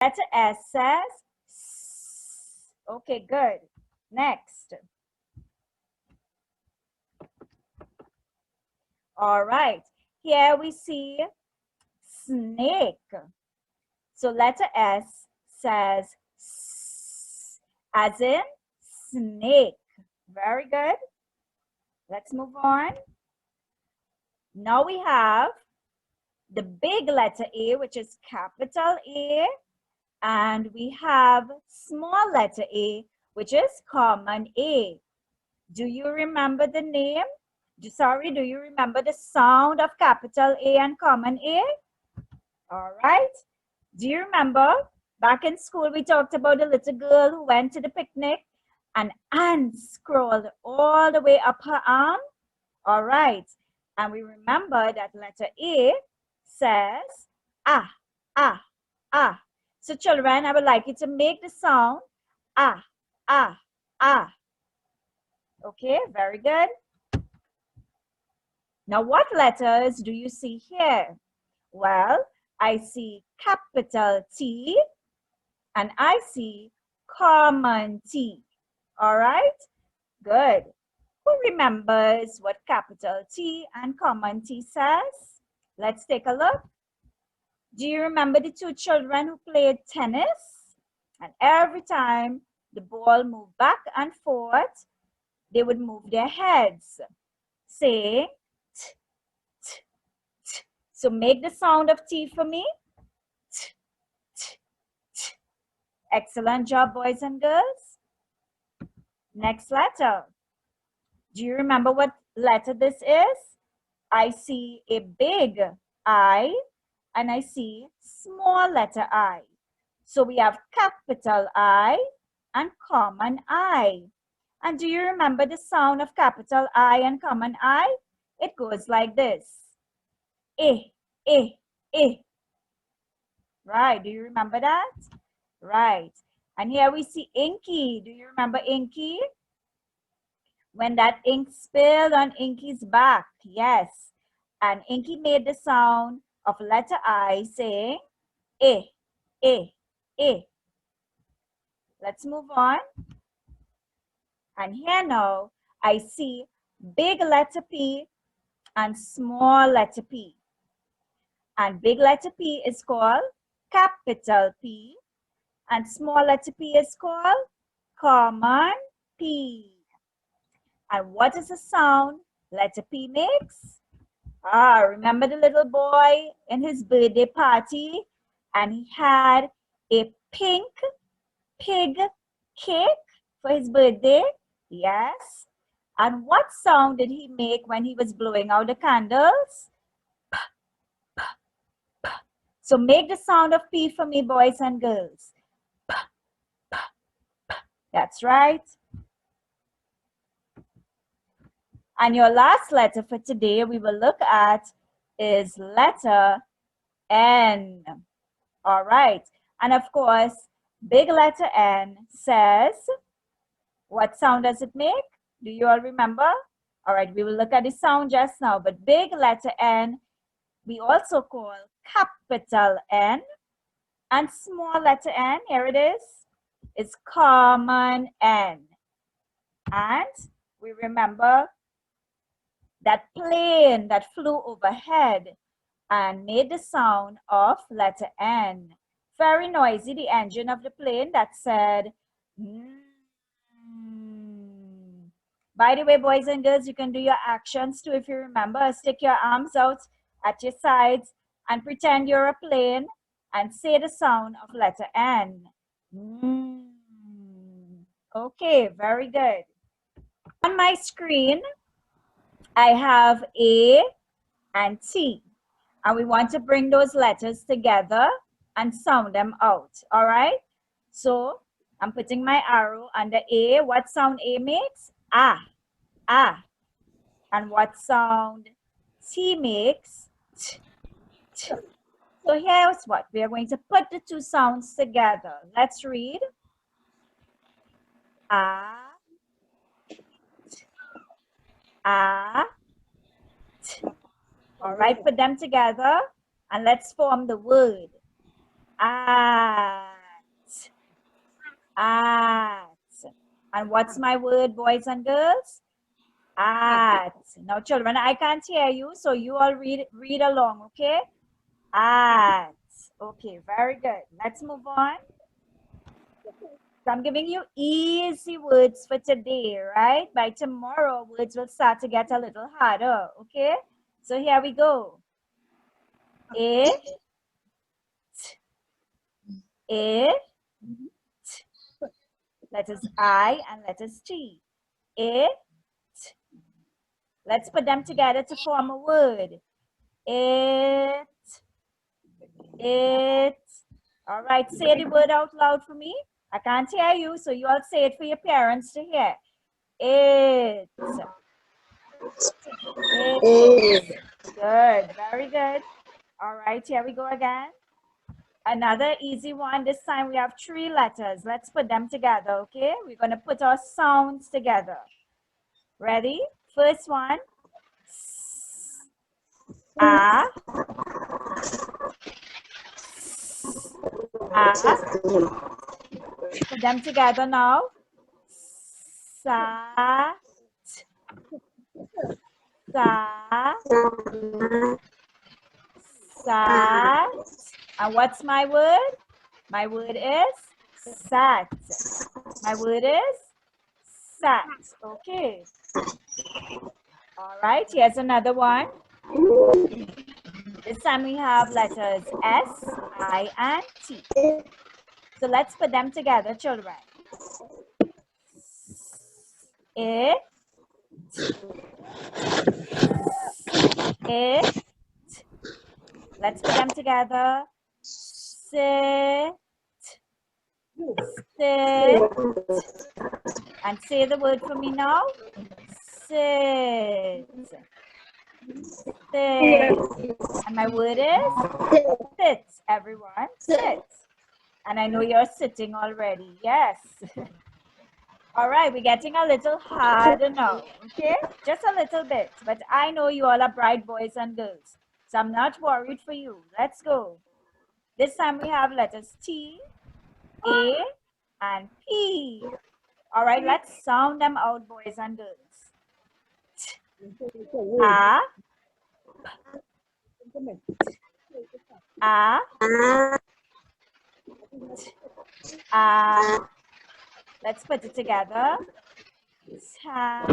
Letter S says S. Okay, good. Next. All right. Here we see snake. So letter S says S, as in snake. Very good. Let's move on. Now we have the big letter A, which is capital A, and we have small letter A, which is common A. Do you remember the name? Do you remember the sound of capital A and common A? All right. Do you remember back in school we talked about the little girl who went to the picnic and ants crawled all the way up her arm? All right. And we remember that letter A says ah, ah, ah. So children, I would like you to make the sound ah, ah, ah. Okay, very good. Now what letters do you see here? Well, I see capital T and I see common T. All right, good. Who remembers what capital T and common T says? Let's take a look. Do you remember the two children who played tennis? And every time the ball moved back and forth, they would move their heads, saying t, t, t. So make the sound of T for me. T, t, t. Excellent job, boys and girls. Next letter. Do you remember what letter this is? I see a big I and I see small letter I. So we have capital I and common I. And do you remember the sound of capital I and common I? It goes like this. Eh, eh, eh. Right, do you remember that? Right. And here we see Inky. Do you remember Inky? When that ink spilled on Inky's back, yes. And Inky made the sound of letter I saying eh, eh, eh. Let's move on. And here now, I see big letter P and small letter P. And big letter P is called capital P. And small letter P is called common P. And what is the sound letter P makes? Ah, remember the little boy in his birthday party and he had a pink pig cake for his birthday? Yes. And what sound did he make when he was blowing out the candles? P, p, p. So make the sound of P for me, boys and girls. P, p, p. That's right. And your last letter for today we will look at is letter N. All right. And of course, big letter N says, what sound does it make? Do you all remember? All right, we will look at the sound just now. But big letter N, we also call capital N. And small letter N, here it is common N. And we remember that plane that flew overhead and made the sound of letter N. Very noisy, the engine of the plane that said, By the way, boys and girls, you can do your actions too if you remember. Stick your arms out at your sides and pretend you're a plane and say the sound of letter N. Okay, very good. On my screen, I have A and T. And we want to bring those letters together and sound them out, all right? So I'm putting my arrow under A. What sound A makes? Ah, ah. And what sound T makes? T, t. So here's what, we are going to put the two sounds together. Let's read. Ah, t, ah, t. All right, put them together and let's form the word. At. At. And what's my word, boys and girls? At. Now, children, I can't hear you, so you all read along, okay? At. Okay, very good. Let's move on. So I'm giving you easy words for today, right? By tomorrow, words will start to get a little harder, okay? So here we go. It, letters I and letters T. It. Let's put them together to form a word. It. All right, say the word out loud for me. I can't hear you, so you all say it for your parents to hear. It. Good, very good. All right, here we go again. Another easy one. This time we have 3 letters. Let's put them together, okay? We're going to put our sounds together. Ready? First one. A. Put them together now. Sa. Sa. Sat. And what's my word? My word is sat. My word is sat. Okay. All right, here's another one. This time we have letters S, I, and T. So let's put them together, children. It. Let's put them together. Sit. Sit. And say the word for me now. Sit. Sit. And my word is sit, everyone. Sit. And I know you're sitting already. Yes. All right, we're getting a little harder now, okay? Just a little bit. But I know you all are bright boys and girls. So I'm not worried for you. Let's go. This time we have letters T, A, and P. All right, let's sound them out, boys and girls. A. A. A. Let's put it together. Ta.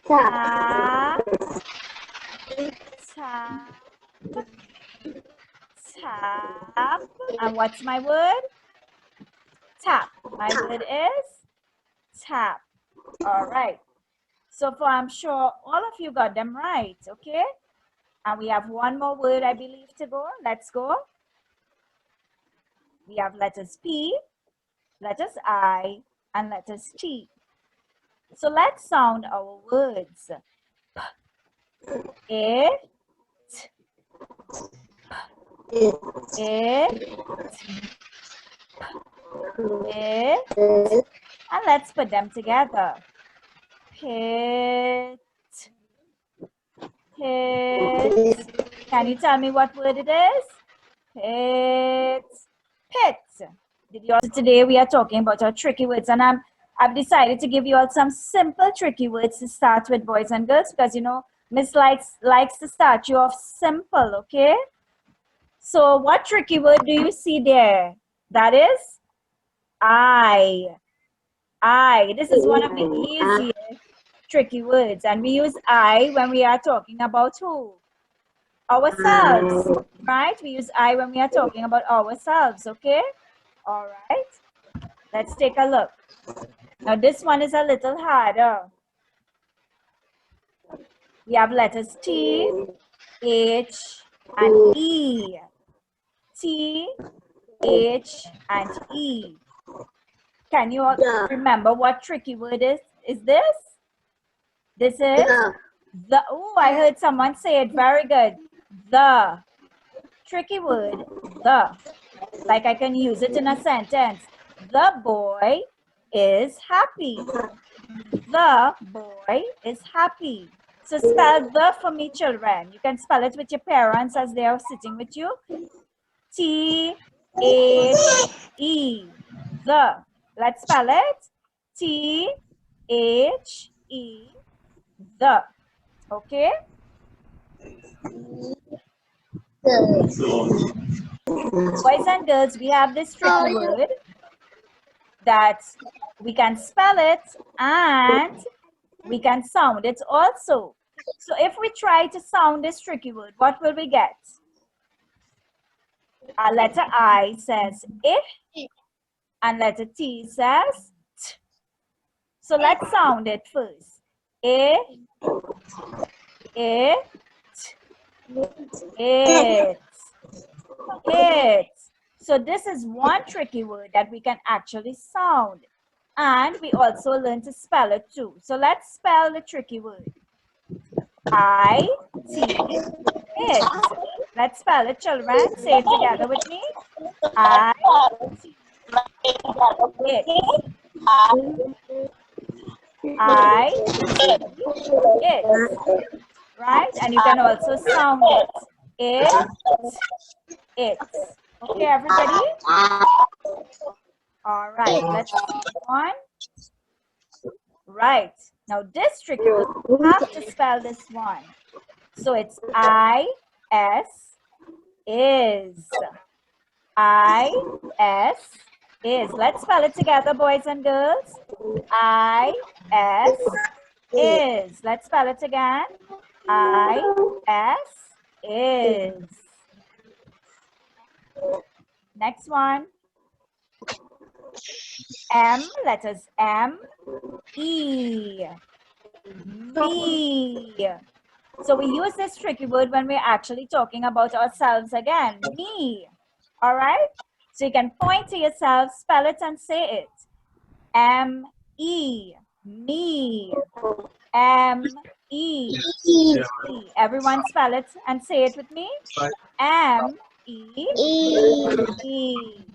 Ta. Ta. Tap. And what's my word? Tap. My word is tap. All right. So far, I'm sure all of you got them right, okay? And we have one more word, I believe, to go. Let's go. We have letters P, letters I, and letters T. So let's sound our words. It. And let's put them together. Pit. Can you tell me what word it is? Pit. Today we are talking about our tricky words, and I've decided to give you all some simple tricky words to start with, boys and girls, because you know Miss likes to start you off simple, okay? So what tricky word do you see there? That is I. This is one of the easiest tricky words, and we use I when we are talking about who? Ourselves, right? We use I when we are talking about ourselves, okay? All right, let's take a look. Now this one is a little harder. We have letters T, H, and E. T, H, and E. Can you all remember what tricky word is this? This is the. Oh, I heard someone say it. Very good. The. Tricky word, the. Like I can use it in a sentence. The boy is happy. The boy is happy. So spell the for me, children. You can spell it with your parents as they are sitting with you. T-H-E. The. Let's spell it. T-H-E. The. Okay? Boys and girls, we have this tricky word that we can spell it and we can sound it also. So if we try to sound this tricky word, what will we get? Our letter I says I and letter T says T. So let's sound it first. I, it, it, it. So this is one tricky word that we can actually sound. And we also learn to spell it too. So let's spell the tricky word. I-T, it. Let's spell it, children. Say it together with me. I-T, it. I-T, it. Right? And you can also sound it. It. Okay, everybody? All right, let's move on. Right. Now this tricky word, you have to spell this one. So it's I-S, is. I-S, is. Let's spell it together, boys and girls. I-S, is. Let's spell it again. I-S, is. Next one. M, letters M, E, me. So we use this tricky word when we're actually talking about ourselves again. Me. All right? So you can point to yourself, spell it and say it. M-E. Me. M-E. E. Everyone spell it and say it with me. M-E. E.